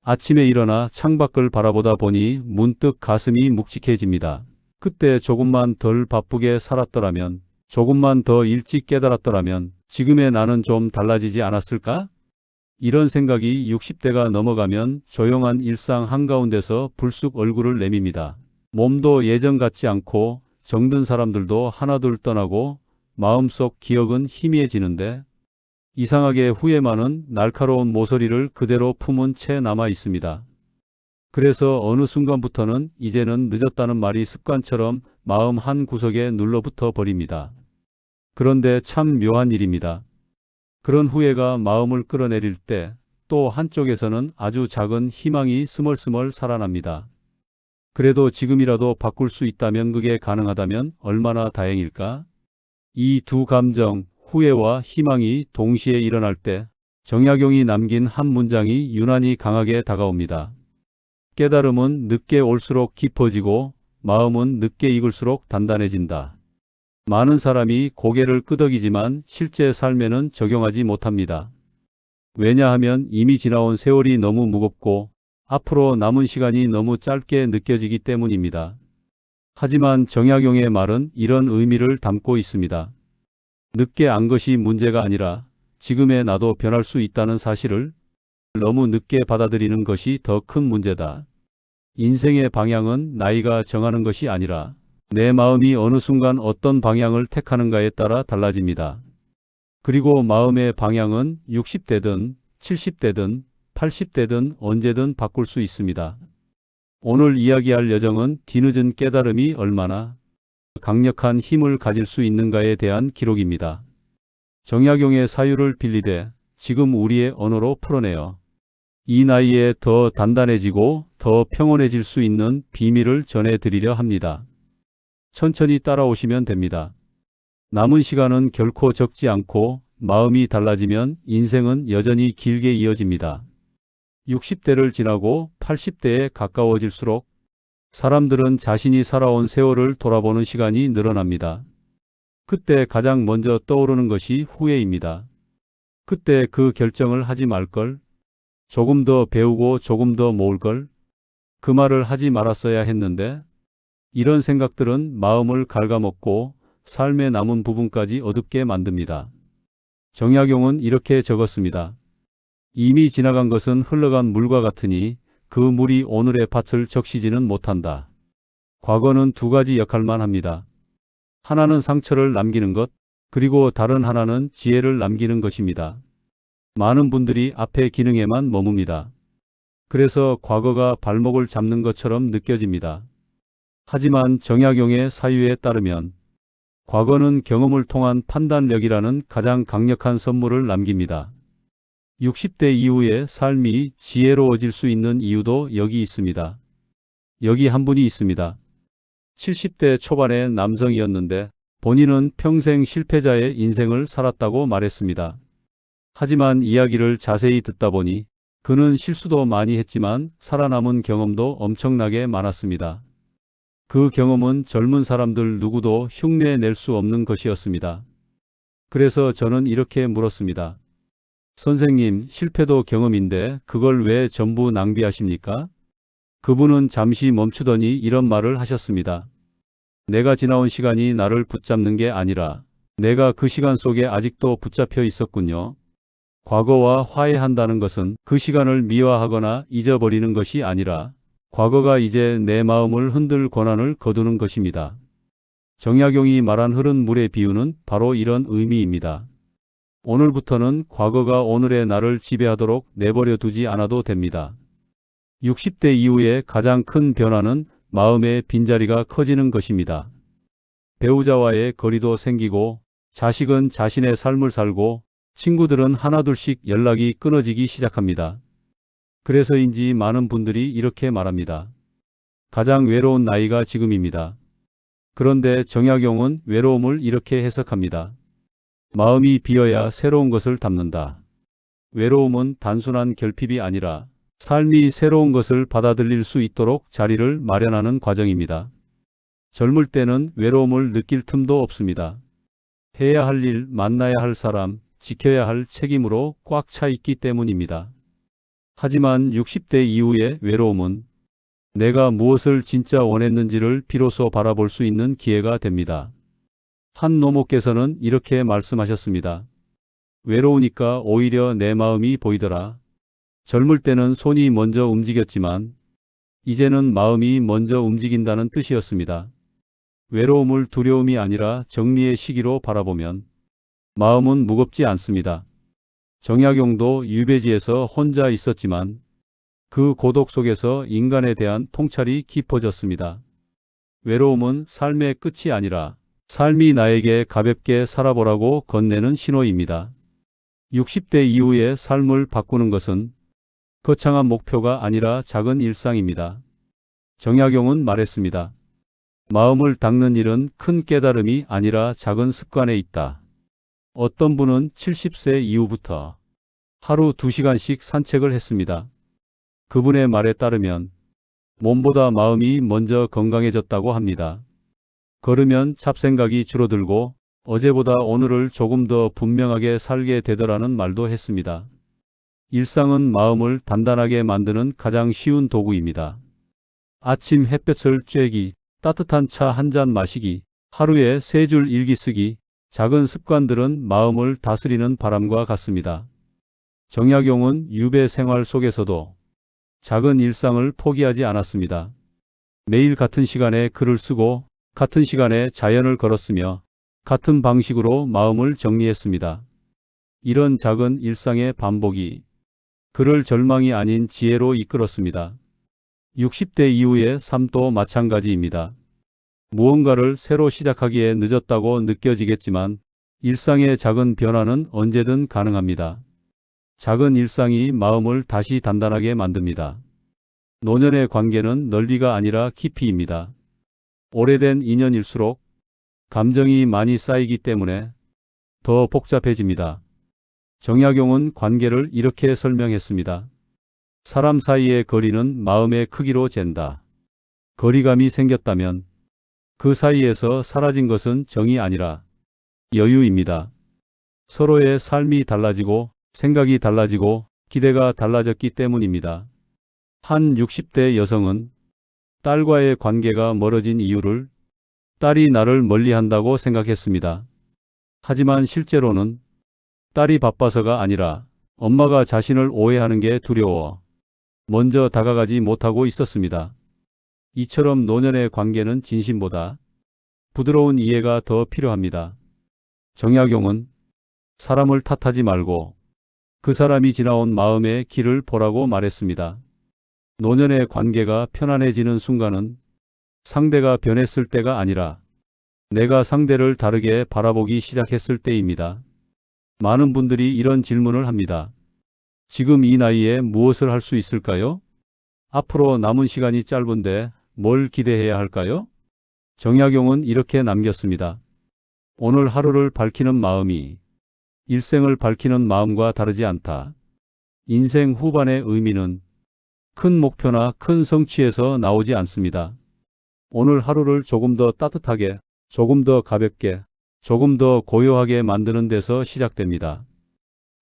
아침에 일어나 창밖을 바라보다 보니 문득 가슴이 묵직해집니다. 그때 조금만 덜 바쁘게 살았더라면, 조금만 더 일찍 깨달았더라면 지금의 나는 좀 달라지지 않았을까? 이런 생각이 60대가 넘어가면 조용한 일상 한가운데서 불쑥 얼굴을 내밉니다. 몸도 예전 같지 않고 정든 사람들도 하나둘 떠나고 마음속 기억은 희미해지는데 이상하게 후회만은 날카로운 모서리를 그대로 품은 채 남아 있습니다. 그래서 어느 순간부터는 이제는 늦었다는 말이 습관처럼 마음 한 구석에 눌러붙어 버립니다. 그런데 참 묘한 일입니다. 그런 후회가 마음을 끌어내릴 때 또 한쪽에서는 아주 작은 희망이 스멀스멀 살아납니다. 그래도 지금이라도 바꿀 수 있다면, 그게 가능하다면 얼마나 다행일까? 이 두 감정, 후회와 희망이 동시에 일어날 때 정약용이 남긴 한 문장이 유난히 강하게 다가옵니다. 깨달음은 늦게 올수록 깊어지고 마음은 늦게 익을수록 단단해진다. 많은 사람이 고개를 끄덕이지만 실제 삶에는 적용하지 못합니다. 왜냐하면 이미 지나온 세월이 너무 무겁고 앞으로 남은 시간이 너무 짧게 느껴지기 때문입니다. 하지만 정약용의 말은 이런 의미를 담고 있습니다. 늦게 안 것이 문제가 아니라 지금의 나도 변할 수 있다는 사실을 너무 늦게 받아들이는 것이 더 큰 문제다. 인생의 방향은 나이가 정하는 것이 아니라 내 마음이 어느 순간 어떤 방향을 택하는가에 따라 달라집니다. 그리고 마음의 방향은 60대든 70대든 80대든 언제든 바꿀 수 있습니다. 오늘 이야기할 여정은 뒤늦은 깨달음이 얼마나 강력한 힘을 가질 수 있는가에 대한 기록입니다. 정약용의 사유를 빌리되 지금 우리의 언어로 풀어내어 이 나이에 더 단단해지고 더 평온해질 수 있는 비밀을 전해드리려 합니다. 천천히 따라오시면 됩니다. 남은 시간은 결코 적지 않고 마음이 달라지면 인생은 여전히 길게 이어집니다. 60대를 지나고 80대에 가까워질수록 사람들은 자신이 살아온 세월을 돌아보는 시간이 늘어납니다. 그때 가장 먼저 떠오르는 것이 후회입니다. 그때 그 결정을 하지 말걸, 조금 더 배우고 조금 더 모을걸, 그 말을 하지 말았어야 했는데, 이런 생각들은 마음을 갉아먹고 삶의 남은 부분까지 어둡게 만듭니다. 정약용은 이렇게 적었습니다. 이미 지나간 것은 흘러간 물과 같으니 그 물이 오늘의 밭을 적시지는 못한다. 과거는 두 가지 역할만 합니다. 하나는 상처를 남기는 것, 그리고 다른 하나는 지혜를 남기는 것입니다. 많은 분들이 앞의 기능에만 머뭅니다. 그래서 과거가 발목을 잡는 것처럼 느껴집니다. 하지만 정약용의 사유에 따르면 과거는 경험을 통한 판단력이라는 가장 강력한 선물을 남깁니다. 60대 이후의 삶이 지혜로워질 수 있는 이유도 여기 있습니다. 여기 한 분이 있습니다. 70대 초반의 남성이었는데 본인은 평생 실패자의 인생을 살았다고 말했습니다. 하지만 이야기를 자세히 듣다 보니 그는 실수도 많이 했지만 살아남은 경험도 엄청나게 많았습니다. 그 경험은 젊은 사람들 누구도 흉내낼 수 없는 것이었습니다. 그래서 저는 이렇게 물었습니다. 선생님, 실패도 경험인데 그걸 왜 전부 낭비하십니까? 그분은 잠시 멈추더니 이런 말을 하셨습니다. 내가 지나온 시간이 나를 붙잡는 게 아니라 내가 그 시간 속에 아직도 붙잡혀 있었군요. 과거와 화해한다는 것은 그 시간을 미화하거나 잊어버리는 것이 아니라 과거가 이제 내 마음을 흔들 권한을 거두는 것입니다. 정약용이 말한 흐른 물의 비유는 바로 이런 의미입니다. 오늘부터는 과거가 오늘의 나를 지배하도록 내버려 두지 않아도 됩니다. 60대 이후의 가장 큰 변화는 마음의 빈자리가 커지는 것입니다. 배우자와의 거리도 생기고 자식은 자신의 삶을 살고 친구들은 하나둘씩 연락이 끊어지기 시작합니다. 그래서인지 많은 분들이 이렇게 말합니다. 가장 외로운 나이가 지금입니다. 그런데 정약용은 외로움을 이렇게 해석합니다. 마음이 비어야 새로운 것을 담는다. 외로움은 단순한 결핍이 아니라 삶이 새로운 것을 받아들일 수 있도록 자리를 마련하는 과정입니다. 젊을 때는 외로움을 느낄 틈도 없습니다. 해야 할 일, 만나야 할 사람, 지켜야 할 책임으로 꽉 차 있기 때문입니다. 하지만 60대 이후의 외로움은 내가 무엇을 진짜 원했는지를 비로소 바라볼 수 있는 기회가 됩니다. 한 노모께서는 이렇게 말씀하셨습니다. 외로우니까 오히려 내 마음이 보이더라. 젊을 때는 손이 먼저 움직였지만 이제는 마음이 먼저 움직인다는 뜻이었습니다. 외로움을 두려움이 아니라 정리의 시기로 바라보면 마음은 무겁지 않습니다. 정약용도 유배지에서 혼자 있었지만 그 고독 속에서 인간에 대한 통찰이 깊어졌습니다. 외로움은 삶의 끝이 아니라 삶이 나에게 가볍게 살아보라고 건네는 신호입니다. 60대 이후의 삶을 바꾸는 것은 거창한 목표가 아니라 작은 일상입니다. 정약용은 말했습니다. 마음을 닦는 일은 큰 깨달음이 아니라 작은 습관에 있다. 어떤 분은 70세 이후부터 하루 2시간씩 산책을 했습니다. 그분의 말에 따르면 몸보다 마음이 먼저 건강해졌다고 합니다. 걸으면 잡생각이 줄어들고 어제보다 오늘을 조금 더 분명하게 살게 되더라는 말도 했습니다. 일상은 마음을 단단하게 만드는 가장 쉬운 도구입니다. 아침 햇볕을 쬐기, 따뜻한 차 한 잔 마시기, 하루에 3줄 일기 쓰기, 작은 습관들은 마음을 다스리는 바람과 같습니다. 정약용은 유배 생활 속에서도 작은 일상을 포기하지 않았습니다. 매일 같은 시간에 글을 쓰고 같은 시간에 자연을 걸었으며 같은 방식으로 마음을 정리했습니다. 이런 작은 일상의 반복이 그를 절망이 아닌 지혜로 이끌었습니다. 60대 이후의 삶도 마찬가지입니다. 무언가를 새로 시작하기에 늦었다고 느껴지겠지만 일상의 작은 변화는 언제든 가능합니다. 작은 일상이 마음을 다시 단단하게 만듭니다. 노년의 관계는 넓이가 아니라 깊이입니다. 오래된 인연일수록 감정이 많이 쌓이기 때문에 더 복잡해집니다. 정약용은 관계를 이렇게 설명했습니다. 사람 사이의 거리는 마음의 크기로 잰다. 거리감이 생겼다면 그 사이에서 사라진 것은 정이 아니라 여유입니다. 서로의 삶이 달라지고 생각이 달라지고 기대가 달라졌기 때문입니다. 한 60대 여성은 딸과의 관계가 멀어진 이유를 딸이 나를 멀리한다고 생각했습니다. 하지만 실제로는 딸이 바빠서가 아니라 엄마가 자신을 오해하는 게 두려워 먼저 다가가지 못하고 있었습니다. 이처럼 노년의 관계는 진심보다 부드러운 이해가 더 필요합니다. 정약용은 사람을 탓하지 말고 그 사람이 지나온 마음의 길을 보라고 말했습니다. 노년의 관계가 편안해지는 순간은 상대가 변했을 때가 아니라 내가 상대를 다르게 바라보기 시작했을 때입니다. 많은 분들이 이런 질문을 합니다. 지금 이 나이에 무엇을 할 수 있을까요? 앞으로 남은 시간이 짧은데 뭘 기대해야 할까요? 정약용은 이렇게 남겼습니다. 오늘 하루를 밝히는 마음이 일생을 밝히는 마음과 다르지 않다. 인생 후반의 의미는 큰 목표나 큰 성취에서 나오지 않습니다. 오늘 하루를 조금 더 따뜻하게, 조금 더 가볍게, 조금 더 고요하게 만드는 데서 시작됩니다.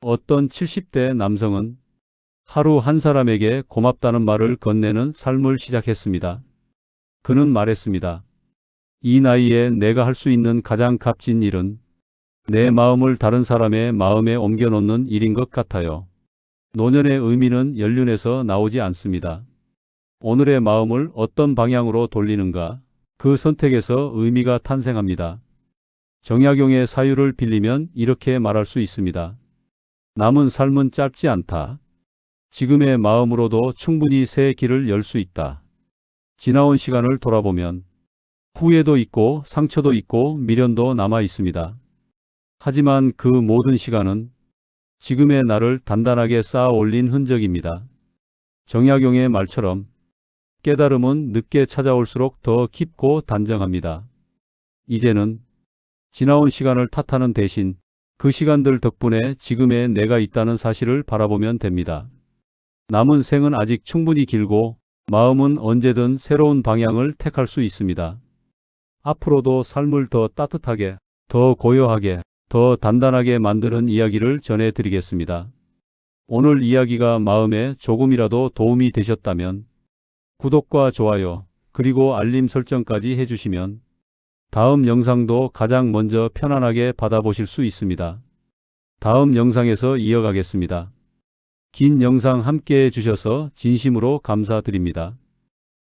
어떤 70대 남성은 하루 한 사람에게 고맙다는 말을 건네는 삶을 시작했습니다. 그는 말했습니다. 이 나이에 내가 할 수 있는 가장 값진 일은 내 마음을 다른 사람의 마음에 옮겨놓는 일인 것 같아요. 노년의 의미는 연륜에서 나오지 않습니다. 오늘의 마음을 어떤 방향으로 돌리는가, 그 선택에서 의미가 탄생합니다. 정약용의 사유를 빌리면 이렇게 말할 수 있습니다. 남은 삶은 짧지 않다. 지금의 마음으로도 충분히 새 길을 열 수 있다. 지나온 시간을 돌아보면 후회도 있고 상처도 있고 미련도 남아 있습니다. 하지만 그 모든 시간은 지금의 나를 단단하게 쌓아 올린 흔적입니다. 정약용의 말처럼 깨달음은 늦게 찾아올수록 더 깊고 단정합니다. 이제는 지나온 시간을 탓하는 대신 그 시간들 덕분에 지금의 내가 있다는 사실을 바라보면 됩니다. 남은 생은 아직 충분히 길고 마음은 언제든 새로운 방향을 택할 수 있습니다. 앞으로도 삶을 더 따뜻하게, 더 고요하게, 더 단단하게 만드는 이야기를 전해드리겠습니다. 오늘 이야기가 마음에 조금이라도 도움이 되셨다면 구독과 좋아요, 그리고 알림 설정까지 해주시면 다음 영상도 가장 먼저 편안하게 받아보실 수 있습니다. 다음 영상에서 이어가겠습니다. 긴 영상 함께 해주셔서 진심으로 감사드립니다.